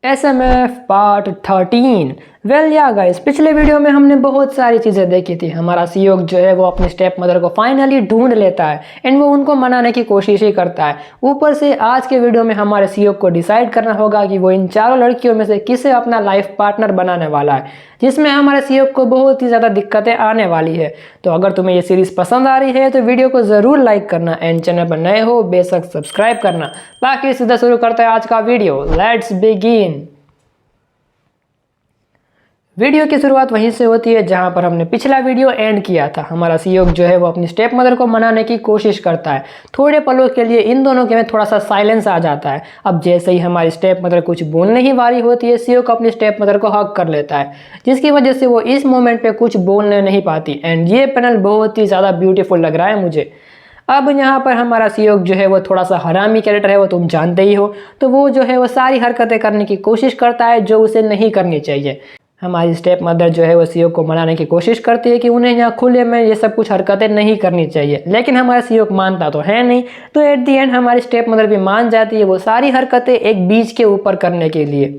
SMF part 13। Well या guys, पिछले video में हमने बहुत सारी चीज़ें देखी थी। हमारा सीओक जो है वो अपनी स्टेप मदर को फाइनली ढूंढ लेता है एंड वो उनको मनाने की कोशिश ही करता है। ऊपर से आज के वीडियो में हमारे सीओक को डिसाइड करना होगा कि वो इन चारों लड़कियों में से किसे अपना लाइफ पार्टनर बनाने वाला है, जिसमें हमारे सीओक को बहुत ही ज़्यादा दिक्कतें आने वाली है। तो अगर तुम्हें ये सीरीज़ पसंद आ रही है तो वीडियो को ज़रूर लाइक करना एंड चैनल पर नए हो बेशक सब्सक्राइब करना। बाकी सीधा शुरू करते हैं आज का वीडियो। Let's begin. वीडियो की शुरुआत वहीं से होती है जहां पर हमने पिछला वीडियो एंड किया था। हमारा सीओक जो है वो अपनी स्टेप मदर को मनाने की कोशिश करता है। थोड़े पलों के लिए इन दोनों के में थोड़ा सा साइलेंस आ जाता है। अब जैसे ही हमारी स्टेप मदर कुछ बोलने ही वाली होती है, सीओक अपनी स्टेप मदर को हक कर लेता है, जिसकी वजह से वो इस मोमेंट पे कुछ बोलने नहीं पाती। एंड ये पैनल बहुत ही ज़्यादा ब्यूटीफुल लग रहा है मुझे। अब यहाँ पर हमारा सीओक जो है वो थोड़ा सा हरामी कैरेक्टर है, वो तुम जानते ही हो। तो वो जो है वो सारी हरकतें करने की कोशिश करता है जो उसे नहीं करनी चाहिए। हमारी स्टेप मदर जो है वो सीओक को मनाने की कोशिश करती है कि उन्हें यहाँ खुले में ये सब कुछ हरकतें नहीं करनी चाहिए, लेकिन हमारा सीओक मानता तो है नहीं। तो एट दी एंड हमारी स्टेप मदर भी मान जाती है वो सारी हरकतें एक बीच के ऊपर करने के लिए।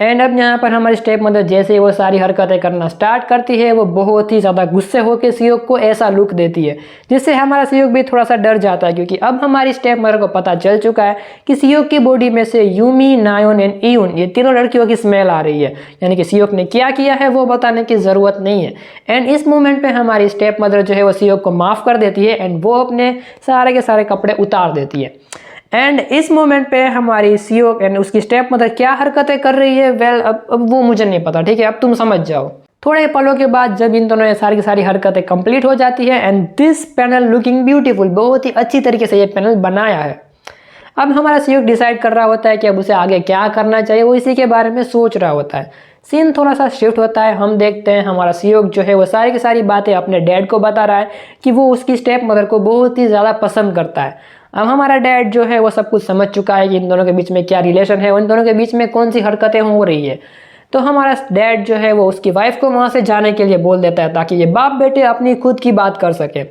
एंड अब यहाँ पर हमारी स्टेप मदर जैसे ही वो सारी हरकतें करना स्टार्ट करती है, वो बहुत ही ज़्यादा गुस्से होकर सीओक को ऐसा लुक देती है जिससे हमारा सीओक भी थोड़ा सा डर जाता है, क्योंकि अब हमारी स्टेप मदर को पता चल चुका है कि सीओक की बॉडी में से यूमी, नायोन एंड इयुन ये तीनों लड़कियों की स्मेल आ रही है। यानी कि सीओक ने क्या किया है वो बताने की ज़रूरत नहीं है। एंड इस मोमेंट पर हमारी स्टेप मदर जो है वो सीओक को माफ़ कर देती है एंड वो अपने सारे के सारे कपड़े उतार देती है। एंड इस मोमेंट पे हमारी सीओक एंड उसकी स्टेप मदर क्या हरकतें कर रही है, वेल अब वो मुझे नहीं पता, ठीक है, अब तुम समझ जाओ। थोड़े पलों के बाद जब इन दोनों ने सारी की सारी हरकतें कंप्लीट हो जाती है and this panel looking beautiful, बहुत ही अच्छी तरीके से ये पैनल बनाया है। अब हमारा सीओक डिसाइड कर रहा होता है कि अब उसे आगे क्या करना चाहिए, वो इसी के बारे में सोच रहा होता है। सीन थोड़ा सा शिफ्ट होता है। हम देखते हैं हमारा सीओक जो है वो सारी की सारी बातें अपने डैड को बता रहा है कि वो उसकी स्टेप मदर को बहुत ही ज़्यादा पसंद करता है। अब हमारा डैड जो है वो सब कुछ समझ चुका है कि इन दोनों के बीच में क्या रिलेशन है, इन दोनों के बीच में कौन सी हरकतें हो रही है। तो हमारा डैड जो है वो उसकी वाइफ को वहाँ से जाने के लिए बोल देता है ताकि ये बाप बेटे अपनी खुद की बात कर सके।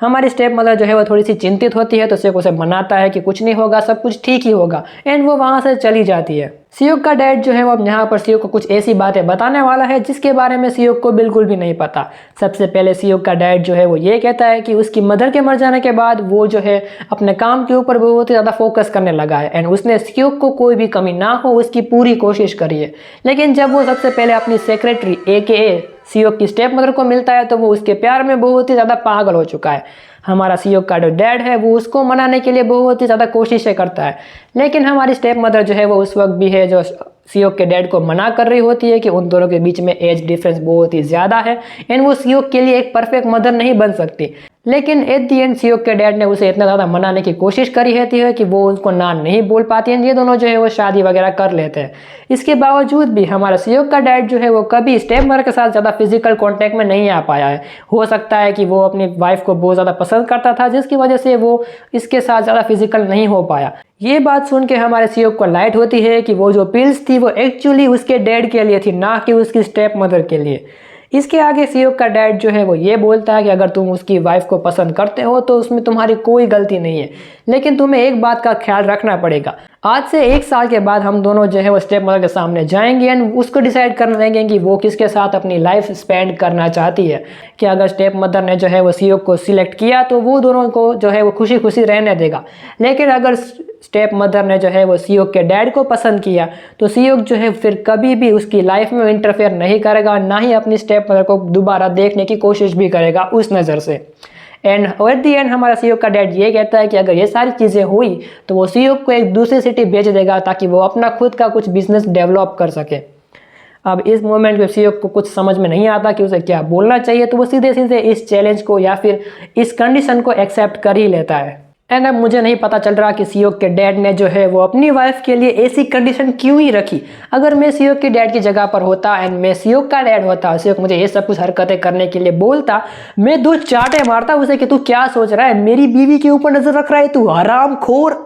हमारी स्टेप मदर जो है वो थोड़ी सी चिंतित होती है, तो सीओक उसे मनाता है कि कुछ नहीं होगा, सब कुछ ठीक ही होगा, एंड वो वहाँ से चली जाती है। सीओक का डैड जो है वो अब यहाँ पर सीओक को कुछ ऐसी बातें बताने वाला है जिसके बारे में सीओक को बिल्कुल भी नहीं पता। सबसे पहले सीओक का डैड जो है वो ये कहता है कि उसकी मदर के मर जाने के बाद वो जो है अपने काम के ऊपर बहुत ही ज़्यादा फोकस करने लगा है एंड उसने सीओक को कोई भी कमी ना हो उसकी पूरी कोशिश करी है। लेकिन जब वो सबसे पहले अपनी सेक्रेटरी AKA सीओक की स्टेप मदर को मिलता है तो वो उसके प्यार में बहुत ही ज़्यादा पागल हो चुका है। हमारा सीओक का जो डैड है वो उसको मनाने के लिए बहुत ही ज़्यादा कोशिशें करता है, लेकिन हमारी स्टेप मदर जो है वो उस वक्त भी है जो सीओक के डैड को मना कर रही होती है कि उन दोनों के बीच में एज डिफरेंस बहुत ही ज़्यादा है एंड वो सीओक के लिए एक परफेक्ट मदर नहीं बन सकती। लेकिन एट दी एंड सीओक के डैड ने उसे इतना ज़्यादा मनाने की कोशिश करी रहती है कि वो उसको ना नहीं बोल पाती है। ये दोनों जो है वो शादी वगैरह कर लेते हैं। इसके बावजूद भी हमारा सीओक का डैड जो है वो कभी स्टेप मदर के साथ ज़्यादा फिजिकल कॉन्टैक्ट में नहीं आ पाया है। हो सकता है कि वो अपनी वाइफ को बहुत ज़्यादा पसंद करता था, जिसकी वजह से वो इसके साथ ज़्यादा फिजिकल नहीं हो पाया। ये बात सुन के हमारे सीओक को लाइट होती है कि वो जो पिल्स थी वो एक्चुअली उसके डैड के लिए थी, ना कि उसकी स्टेप मदर के लिए। इसके आगे सीओक का डैड जो है वो ये बोलता है कि अगर तुम उसकी वाइफ को पसंद करते हो तो उसमें तुम्हारी कोई गलती नहीं है, लेकिन तुम्हें एक बात का ख्याल रखना पड़ेगा। आज से 1 साल के बाद हम दोनों जो है वो स्टेप मदर के सामने जाएंगे एंड उसको डिसाइड करने देंगे कि वो किसके साथ अपनी लाइफ स्पेंड करना चाहती है। कि अगर स्टेप मदर ने जो है वो सीओक को सिलेक्ट किया तो वो दोनों को जो है वो खुशी खुशी रहने देगा, लेकिन अगर स्टेप मदर ने जो है वो सीओक के डैड को पसंद किया तो सीओक जो है फिर कभी भी उसकी लाइफ में इंटरफेयर नहीं करेगा, ना ही अपनी स्टेप मदर को दोबारा देखने की कोशिश भी करेगा उस नज़र से। एंड एट दी एंड हमारा सीओक का डैड ये कहता है कि अगर ये सारी चीज़ें हुई तो वो सीओक को एक दूसरी सिटी भेज देगा ताकि वो अपना खुद का कुछ बिजनेस डेवलप कर सके। अब इस मोमेंट में सीओक को कुछ समझ में नहीं आता कि उसे क्या बोलना चाहिए, तो वो सीधे सीधे इस चैलेंज को या फिर इस कंडीशन को एक्सेप्ट कर ही लेता है। एंड अब मुझे नहीं पता चल रहा कि सीओक के डैड ने जो है वो अपनी वाइफ के लिए ऐसी कंडीशन क्यों ही रखी। अगर मैं सीओक के डैड की जगह पर होता एंड मैं सीओक का डैड होता, सीओक मुझे ये सब कुछ हरकतें करने के लिए बोलता, मैं 2 चांटे मारता उसे कि तू क्या सोच रहा है, मेरी बीवी के ऊपर नजर रख रहा है तू, हरामखोर।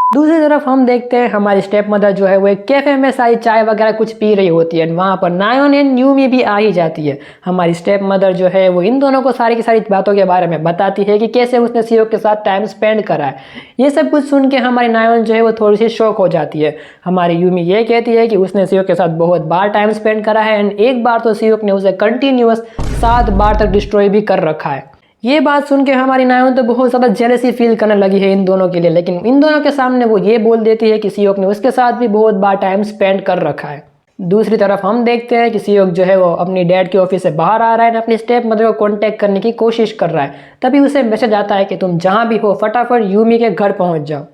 दूसरी तरफ हम देखते हैं हमारी स्टेप मदर जो है वो एक कैफे में सारी चाय वगैरह कुछ पी रही होती है, वहाँ पर नायोन एंड यूमी भी आ ही जाती है। हमारी स्टेप मदर जो है वो इन दोनों को सारी की सारी बातों के बारे में बताती है कि कैसे उसने सियोक के साथ टाइम स्पेंड करा है। ये सब कुछ सुन के हमारी नायोन जो है वो थोड़ी सी शॉक हो जाती है। हमारी यूमी ये कहती है कि उसने सियोक के साथ बहुत बार टाइम स्पेंड करा है एंड एक बार तो सियोक ने उसे कंटिन्यूअस 7 बार तक डिस्ट्रॉय भी कर रखा है। ये बात सुन के हमारी नायोन तो बहुत ज़्यादा जेलसी फील करने लगी है इन दोनों के लिए, लेकिन इन दोनों के सामने वो ये बोल देती है कि सियोक ने उसके साथ भी बहुत बार टाइम स्पेंड कर रखा है। दूसरी तरफ हम देखते हैं कि सियोक जो है वो अपनी डैड के ऑफिस से बाहर आ रहा है, अपनी स्टेप मदर को कांटेक्ट करने की कोशिश कर रहा है। तभी उसे मैसेज आता है कि तुम जहाँ भी हो फटाफट यूमी के घर पहुँच जाओ।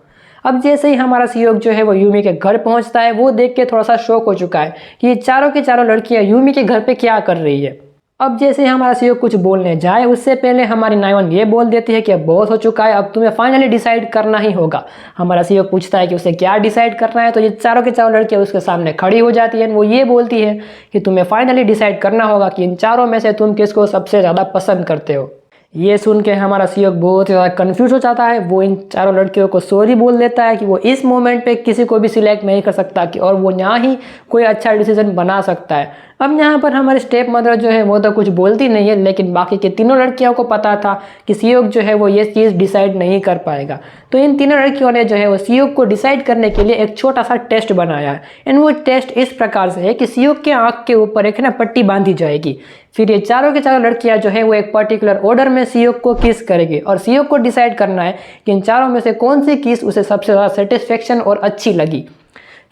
अब जैसे ही हमारा सियोक जो है वो यूमी के घर पहुँचता है, वो देख के थोड़ा सा शॉक हो चुका है कि ये चारों की चारों लड़कियाँ यूमी के घर पर क्या कर रही है। अब जैसे ही हमारा सियोक कुछ बोलने जाए उससे पहले हमारी नायोन ये बोल देती है कि अब बहुत हो चुका है, अब तुम्हें फाइनली डिसाइड करना ही होगा। हमारा सियोक पूछता है कि उसे क्या डिसाइड करना है, तो ये चारों के चारों लड़कियां उसके सामने खड़ी हो जाती है। वो ये बोलती है कि तुम्हें फाइनली डिसाइड करना होगा कि इन चारों में से तुम किसको सबसे ज़्यादा पसंद करते हो। ये सुन के हमारा सियोक बहुत ज़्यादा कन्फ्यूज हो जाता है। वो इन चारों लड़कियों को सॉरी बोल देता है कि वो इस मोमेंट पे किसी को भी सिलेक्ट नहीं कर सकता कि और वो यहाँ ही कोई अच्छा डिसीजन बना सकता है। अब यहाँ पर हमारी स्टेप मदर जो है वो तो कुछ बोलती नहीं है, लेकिन बाकी के तीनों लड़कियों को पता था कि सियोक जो है वो ये चीज़ डिसाइड नहीं कर पाएगा। तो इन तीनों लड़कियों ने जो है वो सियोक को डिसाइड करने के लिए एक छोटा सा टेस्ट बनाया है एंड वो टेस्ट इस प्रकार से है कि सियोक के आँख के ऊपर एक ना पट्टी बांधी जाएगी। फिर ये चारों के चारों लड़कियां जो है वो एक पर्टिकुलर ऑर्डर में सियोक को किस करेगी और सियोक को डिसाइड करना है कि इन चारों में से कौन सी किस उसे सबसे ज़्यादा सेटिस्फेक्शन और अच्छी लगी।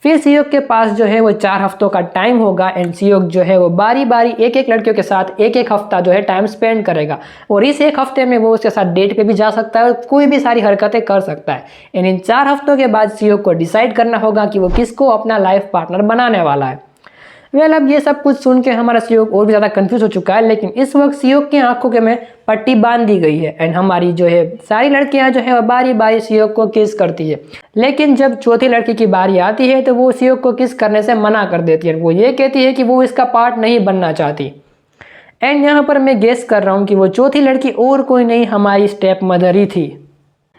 फिर सियोक के पास जो है वो 4 हफ्तों का टाइम होगा एंड सियोक जो है वो बारी बारी एक एक लड़कियों के साथ एक एक हफ्ता जो है टाइम स्पेंड करेगा और इस एक हफ्ते में वो उसके साथ डेट पे भी जा सकता है और कोई भी सारी हरकतें कर सकता है। एंड इन 4 हफ्तों के बाद सियोक को डिसाइड करना होगा कि वो किसको अपना लाइफ पार्टनर बनाने वाला है। अब ये सब कुछ सुन के हमारा सियोक और भी ज़्यादा कंफ्यूज हो चुका है, लेकिन इस वक्त सियोक की आंखों के में पट्टी बांध दी गई है एंड हमारी जो है सारी लड़कियां जो है बारी बारी सियोक को किस करती है। लेकिन जब चौथी लड़की की बारी आती है तो वो सियोक को किस करने से मना कर देती है। वो ये कहती है कि वो इसका पार्ट नहीं बनना चाहती। एंड यहाँ पर मैं गेस कर रहा हूँ कि वो चौथी लड़की और कोई नहीं हमारी स्टेप मदर ही थी।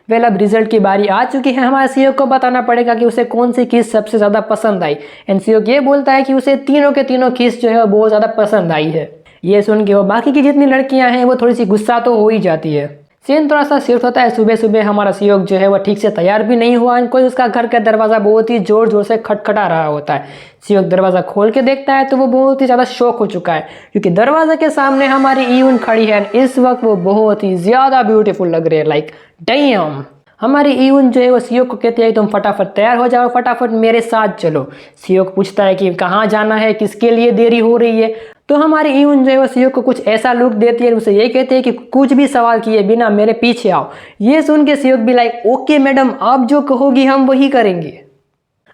अब रिजल्ट की बारी आ चुकी है। हमारे सियोक को बताना पड़ेगा कि उसे कौन सी किस सबसे ज़्यादा पसंद आई एंड सियोक ये बोलता है कि उसे तीनों के तीनों किस जो है वो बहुत ज़्यादा पसंद आई है। ये सुन के वो बाकी की जितनी लड़कियां हैं वो थोड़ी सी गुस्सा तो हो ही जाती है। सीन थोड़ा सा शिफ्ट होता है। सुबह सुबह हमारा सियोक जो है वो ठीक से तैयार भी नहीं हुआ एंड कोई उसका घर का दरवाज़ा बहुत ही ज़ोर ज़ोर से खटखटा रहा होता है। सियोक दरवाज़ा खोल के देखता है तो वो बहुत ही ज़्यादा शॉक हो चुका है क्योंकि दरवाजे के सामने हमारी ईयून खड़ी है एंड इस वक्त वो बहुत ही ज़्यादा ब्यूटीफुल लग रही है। Like damn. हमारी ईयून जो है वो सियोक को कहती है कि तुम फटाफट तैयार हो जाओ, फटाफट मेरे साथ चलो। सियोक पूछता है कि कहाँ जाना है, किसके लिए देरी हो रही है। तो हमारी ईयून जो है वो सियोक को कुछ ऐसा लुक देती है, उसे ये कहती है कि कुछ भी सवाल किए बिना मेरे पीछे आओ। ये सुन के सियोक भी लाइक ओके मैडम, आप जो कहोगी हम वही करेंगे।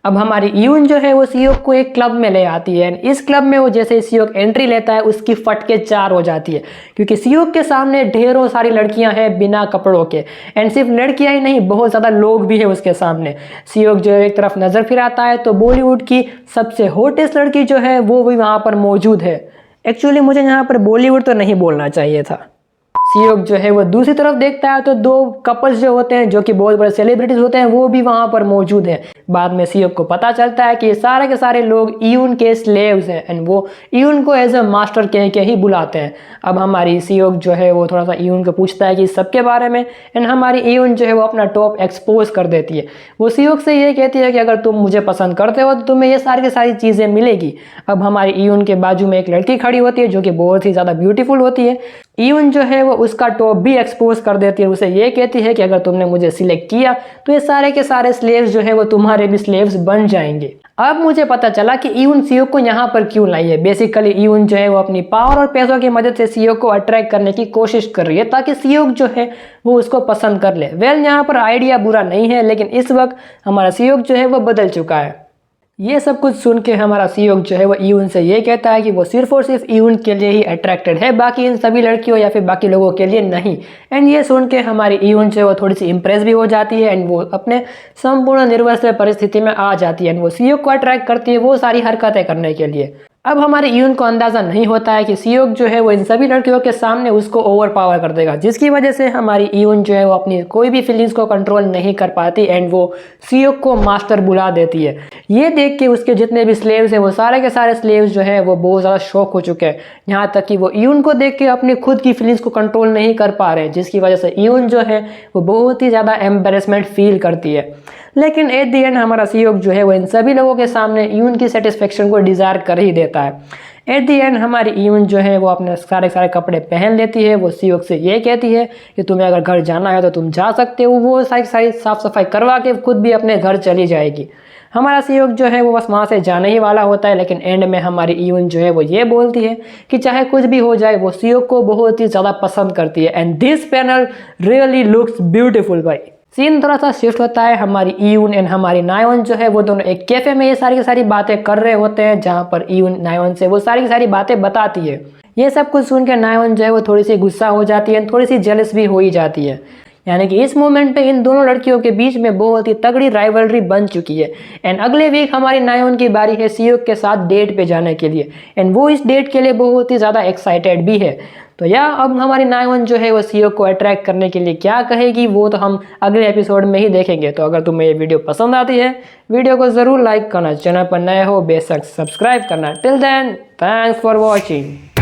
अब हमारी ईयून जो है वो सियोक को एक क्लब में ले आती है। इस क्लब में वो जैसे सियोक एंट्री लेता है उसकी फटके 4 हो जाती है क्योंकि सियोक के सामने ढेरों सारी लड़कियां हैं बिना कपड़ों के एंड सिर्फ लड़कियां ही नहीं बहुत ज़्यादा लोग भी है उसके सामने। सियोक जो है एक तरफ नज़र फिराता है तो बॉलीवुड की सबसे हॉटेस्ट लड़की जो है वो भी वहाँ पर मौजूद है। एक्चुअली मुझे यहाँ पर बॉलीवुड तो नहीं बोलना चाहिए था। सियोक जो है वो दूसरी तरफ देखता है तो 2 कपल्स जो होते हैं जो कि बहुत बड़े सेलिब्रिटीज होते हैं वो भी वहाँ पर मौजूद हैं। बाद में सियोक को पता चलता है कि ये सारे के सारे लोग ईयून के स्लेव्स हैं एंड वो ईयून को एज अ मास्टर कह के ही बुलाते हैं। अब हमारी सियोक जो है वो थोड़ा सा ईयून को पूछता है कि सबके बारे में एंड हमारी ईयून जो है वो अपना टॉप एक्सपोज कर देती है। वो सियोक से ये कहती है कि अगर तुम मुझे पसंद करते हो तो तुम्हें ये सारी की सारी चीज़ें मिलेगी। अब हमारी ईयून के बाजू में एक लड़की खड़ी होती है जो कि बहुत ही ज़्यादा ब्यूटीफुल होती है। ईयून जो है वो उसका टॉप भी एक्सपोज कर देती है। उसे ये कहती है कि अगर तुमने मुझे सिलेक्ट किया तो ये सारे के सारे स्लेव्स जो है वो तुम्हारे भी स्लेव्स बन जाएंगे। अब मुझे पता चला कि ईयून सियोक को यहाँ पर क्यों लाई है। बेसिकली ईयून जो है वो अपनी पावर और पैसों की मदद से सियोक को अट्रैक्ट करने की कोशिश कर रही है ताकि सियोक जो है वो उसको पसंद कर ले। यहाँ पर आइडिया बुरा नहीं है, लेकिन इस वक्त हमारा सियोक जो है वो बदल चुका है। ये सब कुछ सुन के हमारा सियोक जो है वो ईयून से ये कहता है कि वो सिर्फ और सिर्फ ईयून के लिए ही अट्रैक्टेड है, बाकी इन सभी लड़कियों या फिर बाकी लोगों के लिए नहीं। एंड ये सुन के हमारी ईयून जो है वो थोड़ी सी इंप्रेस भी हो जाती है एंड वो अपने संपूर्ण निर्वस्त्र परिस्थिति में आ जाती है एंड वो सियोक को अट्रैक्ट करती है वो सारी हरकतें करने के लिए। अब हमारे यून को अंदाज़ा नहीं होता है कि सियोक जो है वो इन सभी लड़कियों के सामने उसको ओवर पावर कर देगा, जिसकी वजह से हमारी यून जो है वो अपनी कोई भी फीलिंग्स को कंट्रोल नहीं कर पाती एंड वो सियोक को मास्टर बुला देती है। ये देख के उसके जितने भी स्लेव्स हैं वो सारे के सारे स्लेव्स जो है वो बहुत ज़्यादा शॉक हो चुके हैं, यहाँ तक कि वो यून को देख के अपनी खुद की फीलिंग्स को कंट्रोल नहीं कर पा रहे हैं, जिसकी वजह से यून जो है वो बहुत ही ज़्यादा एम्बेरसमेंट फील करती है। लेकिन एट द एंड हमारा सियोक जो है वो इन सभी लोगों के सामने यून की सेटिस्फेक्शन को डिज़ायर कर ही देता है। एट द एंड हमारी यून जो है वो अपने सारे कपड़े पहन लेती है। वो सियोक से ये कहती है कि तुम्हें अगर घर जाना है तो तुम जा सकते हो। वो सारी साफ सफाई करवा के खुद भी अपने घर चली जाएगी। हमारा सियोक जो है वो बस वहाँ से जाने ही वाला होता है, लेकिन एंड में हमारी यून जो है वो ये बोलती है कि चाहे कुछ भी हो जाए वो सियोक को बहुत ही ज़्यादा पसंद करती है। And this panel really looks beautiful भाई। सीन थोड़ा सा शिफ्ट होता है। हमारी यून एंड हमारी नायोन जो है वो दोनों एक कैफे में ये सारी की सारी बातें कर रहे होते हैं, जहाँ पर यून नायोन से वो सारी की सारी बातें बताती है। ये सब कुछ सुन के नायोन जो है वो थोड़ी सी गुस्सा हो जाती है, थोड़ी सी जेलस भी हो ही जाती है। यानी कि इस मोमेंट पे इन दोनों लड़कियों के बीच में बहुत ही तगड़ी राइवलरी बन चुकी है। एंड अगले वीक हमारी नायोन की बारी है सियोक के साथ डेट पे जाने के लिए, एंड वो इस डेट के लिए बहुत ही ज़्यादा एक्साइटेड भी है। तो अब हमारी नायोन जो है वो सियोक को अट्रैक्ट करने के लिए क्या कहेगी वो तो हम अगले एपिसोड में ही देखेंगे। तो अगर तुम्हें ये वीडियो पसंद आती है, वीडियो को ज़रूर लाइक करना, चैनल पर नए हो बेशक सब्सक्राइब करना। Till then thanks for watching.